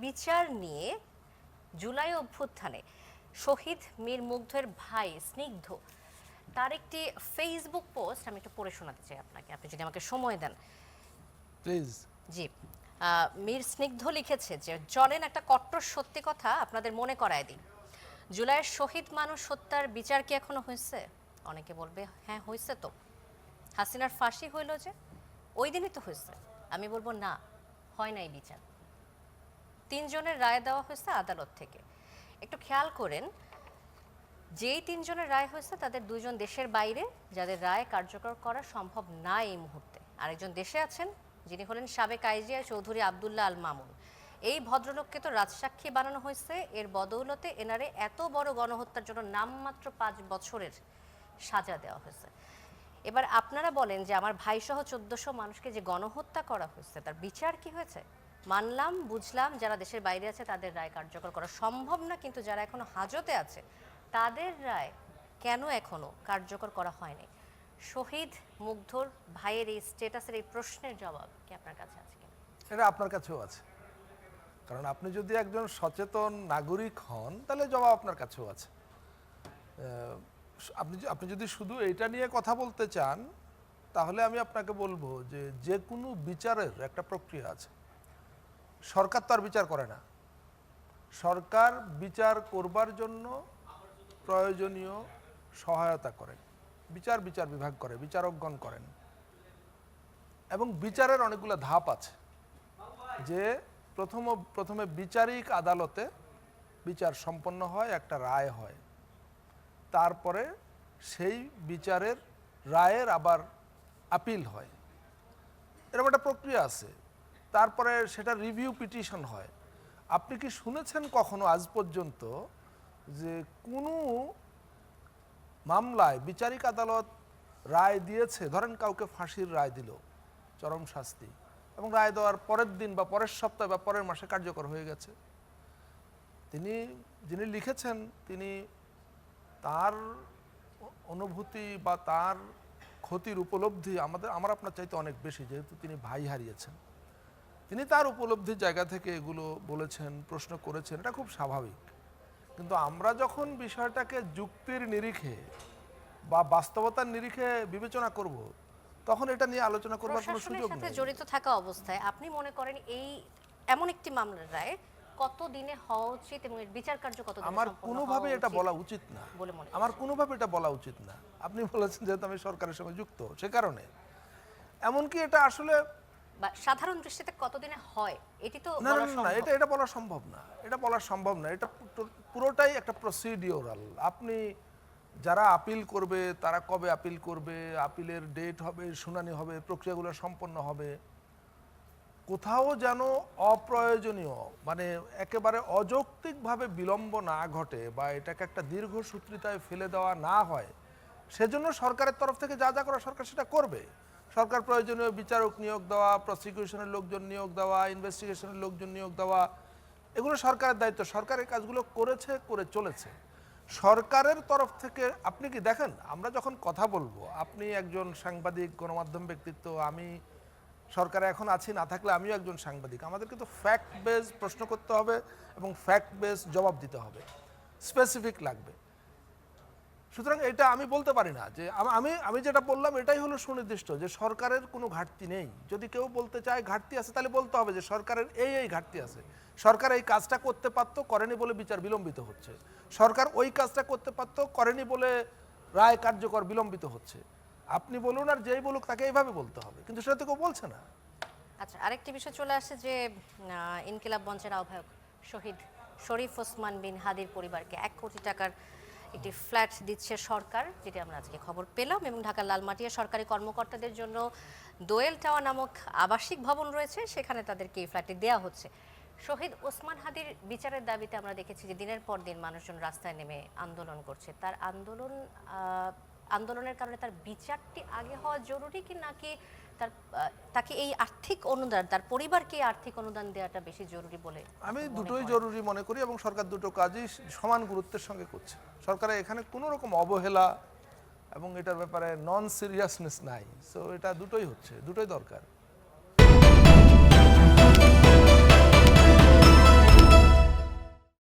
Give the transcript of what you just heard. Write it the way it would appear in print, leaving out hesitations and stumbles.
বিচার নিয়ে জুলাই অভ্যুত্থানে শহীদ মীর মুগ্ধের ভাই স্নিগ্ধ তার একটি ফেসবুক পোস্ট আমি একটু পড়ে শোনাতে চাই আপনাকে, আপনি যদি আমাকে সময় দেন প্লিজ। জি। মীর স্নিগ্ধ লিখেছে যে চলেন একটা কট্টর সত্যি কথা আপনাদের মনে করায় দিই। জুলাইয়ের শহীদ মানুষ হত্যার বিচার কি এখনো হয়েছে? অনেকে বলবে হ্যাঁ হয়েছে তো। হাসিনার ফাঁসি হইল যে ওই দিনই তো হয়েছে। আমি বলবো না, হয় নাই বিচার। 3 জনের রায় দেওয়া হয়েছে আদালত থেকে। একটু খেয়াল করেন, যেই 3 জনের রায় হয়েছে তাদের 2 জন দেশের বাইরে, যাদের রায় কার্যকর করা সম্ভব না এই মুহূর্তে। আরেকজন দেশে আছেন, যিনি হলেন সাবেক আইজিআই চৌধুরী আবদুল্লাহ আল মামুন। এই ভদ্রলোককে তো রাজসাক্ষী বানানো হয়েছে, এর বদৌলতে এনারে এত বড় গণহত্যার জন্য নামমাত্র 5 বছরের সাজা দেওয়া হয়েছে। এবার আপনারা বলেন যে আমার ভাইসহ 1400 মানুষকে যে গণহত্যা করা হয়েছে তার বিচার কি হয়েছে? মানলাম, বুঝলাম যারা দেশের বাইরে আছে তাদের রায় কার্যকর করা সম্ভব না, কিন্তু যারা এখনো হাজতে আছে তাদের রায় কেন এখনো কার্যকর করা হয়নি? শহীদ মুগ্ধর ভাইয়ের এই স্ট্যাটাসের এই প্রশ্নের জবাব কি আপনার কাছে আছে কিনা? এটা আপনার কাছেও আছে, কারণ আপনি যদি একজন সচেতন নাগরিক হন তাহলে জবাব আপনার কাছেও আছে। আপনি যদি শুধু এইটা নিয়ে কথা বলতে চান তাহলে আমি আপনাকে বলবো যে যে কোনো বিচারের একটা প্রক্রিয়া আছে। সরকার তো আর বিচার করে না। সরকার বিচার করবার জন্য প্রয়োজনীয় সহায়তা করে, বিচার বিভাগ করে, বিচারকগণ করেন, এবং বিচারের অনেকগুলো ধাপ আছে। যে প্রথমে বিচারিক আদালতে বিচার সম্পন্ন হয়, একটা রায় হয়, তারপরে সেই বিচারের রায়ের আবার আপিল হয়, এরকম একটা প্রক্রিয়া আছে। তারপরে সেটা রিভিউ পিটিশন হয়। আপনি কি শুনেছেন কখনো আজ পর্যন্ত যে কোনো মামলায় বিচারিক আদালত রায় দিয়েছে, ধরেন কাউকে ফাঁসির রায় দিল, চরম শাস্তি, এবং রায় দেওয়ার পরের দিন বা পরের সপ্তাহে বা পরের মাসে কার্যকর হয়ে গেছে? যিনি লিখেছেন তিনি তার অনুভূতি বা তার ক্ষতির উপলব্ধি আমার আপনার চাইতে অনেক বেশি, যেহেতু তিনি ভাই হারিয়েছেন। তিনি তার উপলব্ধির জায়গা থেকে এগুলো বলেছেন, প্রশ্ন করেছেন, এটা খুব স্বাভাবিক। কিন্তু আমরা যখন বিষয়টাকে যুক্তির নিরিখে বা বাস্তবতার নিরিখে বিবেচনা করব, তখন এটা নিয়ে আলোচনা করবার কোনো সুযোগ নেই। জড়িত থাকা অবস্থায় আপনি মনে করেন এই এমন একটি মামলার রায় কত দিনে হওয়া উচিত এবং এর বিচার কার্য কত দিনে আমার কোনোভাবে এটা বলা উচিত না বলে মনে আমার কোনোভাবে এটা বলা উচিত না। আপনি বলেছেন যেহেতু আমি সরকারের সঙ্গে যুক্ত, সে কারণে। এমনকি এটা আসলে সাধারণ দৃষ্টিতে কতদিনে হয় এটি তো না, এটা বলা সম্ভব না। এটা পুরোটাই একটা প্রসিডিওরাল। আপনি যারা আপিল করবে তারা কবে আপিল করবে, আপিলের ডেট হবে, শুনানি হবে, প্রক্রিয়াগুলো সম্পন্ন হবে, কোথাও যেন অপ্রয়োজনীয় মানে একেবারে অযৌক্তিকভাবে বিলম্ব না ঘটে বা এটাকে একটা দীর্ঘসূত্রিতায় ফেলে দেওয়া না হয়, সেজন্য সরকারের তরফ থেকে যা যা করা সরকার সেটা করবে। সরকার প্রয়োজনীয় বিচারক নিয়োগ দেওয়া, প্রসিকিউশনের লোকজন নিয়োগ দেওয়া, ইনভেস্টিগেশনের লোকজন নিয়োগ দেওয়া, এগুলো সরকারের দায়িত্ব। সরকারের কাজগুলো করে চলেছে। সরকারের তরফ থেকে আপনি কি দেখেন, আমরা যখন কথা বলবো, আপনি একজন সাংবাদিক, গণমাধ্যম ব্যক্তিত্ব, আমি সরকারে এখন আছি, না থাকলে আমিও একজন সাংবাদিক। আমাদের কিন্তু ফ্যাক্ট বেস প্রশ্ন করতে হবে এবং ফ্যাক্ট বেস জবাব দিতে হবে, স্পেসিফিক লাগবে। সুতরাং এটা আমি বলতে পারি না যে আমি যেটা বললাম এটাই হলো সুনির্দিষ্ট, যে সরকারের কোনো ঘাটতি নেই। যদি কেউ বলতে চায় ঘাটতি আছে, তাহলে বলতে হবে যে সরকারের এই ঘাটতি আছে। সরকার এই কাজটা করতে পারতো, করেনি বলে বিচার বিলম্বিত হচ্ছে। সরকার ওই কাজটা করতে পারতো, করেনি বলে রায় কার্যকর বিলম্বিত হচ্ছে। আপনি বলুন আর যেই বলুক তাকে এইভাবে বলতে হবে, কিন্তু সেটা তো কেউ বলছে না। আচ্ছা, আরেকটি বিষয় চলে আসছে যে ইনকিলাব মঞ্চের আহ্বায়ক শহীদ শরীফ ওসমান বিন হাদির পরিবারকে 1 কোটি টাকার একটি ফ্ল্যাট দিচ্ছে সরকার, যেটি আমরা আজকে খবর পেলাম, এবং ঢাকার লালমাটিয়া সরকারি কর্মকর্তাদের জন্য দোয়েল টাওয়ার নামক আবাসিক ভবন রয়েছে, সেখানে তাদেরকে এই ফ্ল্যাটটি দেওয়া হচ্ছে। শহীদ ওসমান হাদির বিচারের দাবিতে আমরা দেখেছি যে দিনের পর দিন মানুষজন রাস্তায় নেমে আন্দোলন করছে। তার আন্দোলনের কারণে তার বিচারটি আগে হওয়া জরুরি কি, নাকি তাকে এই আর্থিক অনুদান, তার পরিবারকে আর্থিক অনুদান দেওয়াটা বেশি জরুরি বলে? আমি দুটোই জরুরি মনে করি, এবং সরকার দুটো কাজই সমান গুরুত্বের সঙ্গে করছে। সরকারের এখানে কোনো রকম অবহেলা এবং এটার ব্যাপারে নন সিরিয়াসনেস নাই। সো এটা দুটোই হচ্ছে, দুটোই দরকার।